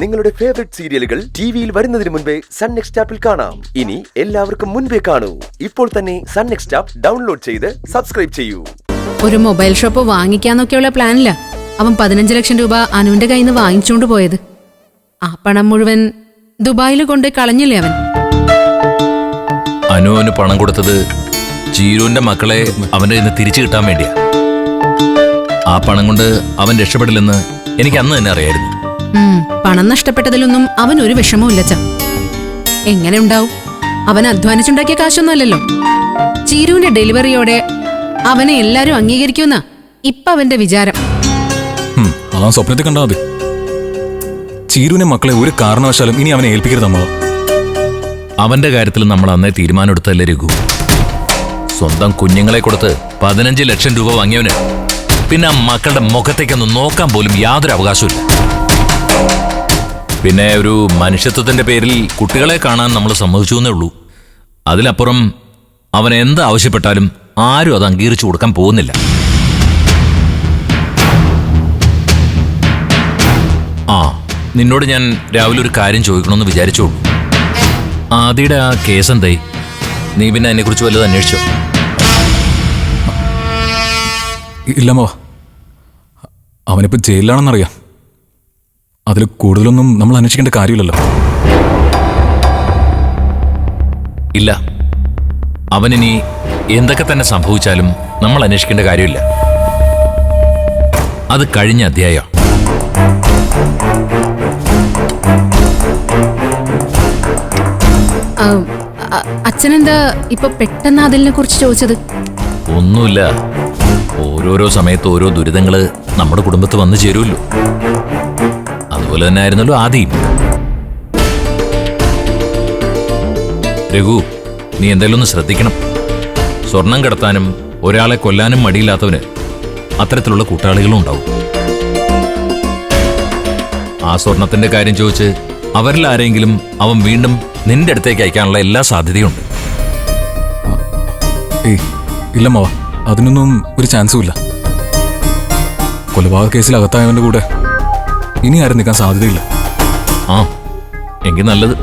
നിങ്ങളുടെ ഫേവറേറ്റ് സീരിയലുകൾ ടിവിയിൽ വരുന്നതിന് മുൻപേ സൺ നെക്സ്റ്റ് ആപ്പിൽ കാണാം. ഇനി എല്ലാവർക്കും മുൻപേ കാണൂ. ഇപ്പോൾ തന്നെ സൺ നെക്സ്റ്റ് ആപ്പ് ഡൗൺലോഡ് ചെയ്ത് സബ്സ്ക്രൈബ് ചെയ്യൂ. ഒരു മൊബൈൽ ഷോപ്പ് വാങ്ങിക്കാന്നൊക്കെയുള്ള പ്ലാനില്ല അവൻ 15 ലക്ഷം രൂപ അനുവിന്റെ കയ്യിൽ നിന്ന് വാങ്ങിച്ചുകൊണ്ട് പോയത്. ആ പണം മുഴുവൻ ദുബായിൽ കൊണ്ട് കളഞ്ഞില്ലേ അവൻ. അനുവിന് പണം കൊടുത്തത് ചീരുവിന്റെ മക്കളെ അവന്റെ കയ്യിൽ നിന്ന് തിരിച്ചു കിട്ടാൻ വേണ്ടിയാ. ആ പണം കൊണ്ട് അവൻ രക്ഷപ്പെടില്ലെന്ന് എനിക്ക് അന്ന് തന്നെ അറിയായിരുന്നു. പണം നഷ്ടപ്പെട്ടതിലൊന്നും അവൻ ഒരു വിഷമവും ഇല്ല. എങ്ങനെ ഉണ്ടാവും? അവൻ അധ്വാനിച്ചുണ്ടാക്കിയ കാശൊന്നും അല്ലല്ലോ. ചീരുവിന്റെ ഡെലിവറിയോടെ അവനെ എല്ലാരും അംഗീകരിക്കുന്ന ഇപ്പൊ അവന്റെ വിചാരം. ആ സ്വപ്നത്തിൽ കണ്ടാ മതി. ചീരുവിനെ മക്കളെ ഒരു കാരണവശാലും ഇനി അവനെ ഏൽപ്പിക്കരുത് അമ്മ. അവന്റെ കാര്യത്തിൽ നമ്മൾ അന്നേ തീരുമാനമെടുത്തല്ലേ രഘു. സ്വന്തം കുഞ്ഞുങ്ങളെ കൊടുത്ത് 15 ലക്ഷം രൂപ വാങ്ങിയവന് പിന്നെ ആ മക്കളുടെ മുഖത്തേക്കൊന്ന് നോക്കാൻ പോലും യാതൊരു അവകാശമില്ല. പിന്നെ ഒരു മനുഷ്യത്വത്തിന്റെ പേരിൽ കുട്ടികളെ കാണാൻ നമ്മൾ സമ്മതിച്ചു എന്നേ ഉള്ളൂ. അതിലപ്പുറം അവൻ എന്ത് ആവശ്യപ്പെട്ടാലും ആരും അത് അംഗീകരിച്ചു കൊടുക്കാൻ പോകുന്നില്ല. ആ നിന്നോട് ഞാൻ രാവിലെ ഒരു കാര്യം ചോദിക്കണമെന്ന് വിചാരിച്ചോളൂ. ആദിയുടെ ആ കേസ് എന്തായി? നീ പിന്നെ അതിനെക്കുറിച്ച് വല്ലതും അന്വേഷിച്ചോ? ഇല്ലമ്മ, അവനിപ്പോ ജയിലിലാണെന്നറിയാം. അതിൽ കൂടുതലൊന്നും നമ്മൾ അന്വേഷിക്കേണ്ട കാര്യമില്ലല്ലോ. ഇല്ല, അവനിനി എന്തൊക്കെ തന്നെ സംഭവിച്ചാലും നമ്മൾ അന്വേഷിക്കേണ്ട കാര്യമില്ല. അത് കഴിഞ്ഞ അധ്യായം. അച്ഛനെന്താ ഇപ്പൊ പെട്ടെന്ന് അതിലിനെ കുറിച്ച് ചോദിച്ചത്? ഒന്നുമില്ല, ഓരോരോ സമയത്ത് ഓരോ ദുരിതങ്ങള് നമ്മുടെ കുടുംബത്ത് വന്നു ചേരുമല്ലോ. അതുപോലെ തന്നെ ആയിരുന്നല്ലോ ആദ്യം. രഘു, നീ എന്തായാലും ഒന്ന് ശ്രദ്ധിക്കണം. സ്വർണം കടത്താനും ഒരാളെ കൊല്ലാനും മടിയില്ലാത്തവന് അത്തരത്തിലുള്ള കൂട്ടാളികളും ഉണ്ടാവും. ആ സ്വർണത്തിന്റെ കാര്യം ചോദിച്ച് അവരിൽ ആരെങ്കിലും അവൻ വീണ്ടും നിന്റെ അടുത്തേക്ക് അയക്കാനുള്ള എല്ലാ സാധ്യതയുണ്ട്. ഇല്ലമ്മാവ, അതിനൊന്നും ഒരു ചാൻസും ഇല്ല. കൊലപാതക കേസിൽ അകത്തായവന്റെ കൂടെ ഇനി ആരും നിൽക്കാൻ സാധ്യതയില്ല. ആ എങ്കിൽ നല്ലത്.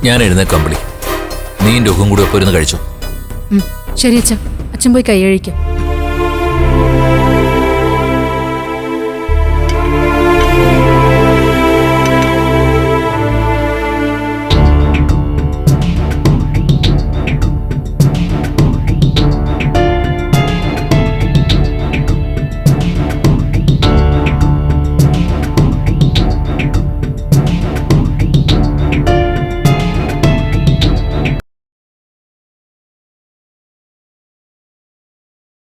ഞാൻ എഴുന്നേക്കാം കമ്പിളി. നീ രഘുവും കൂടി ഒപ്പം ഇരുന്ന് കഴിച്ചോ? ശരി അച്ഛൻ പോയി കൈ കഴിക്കാം.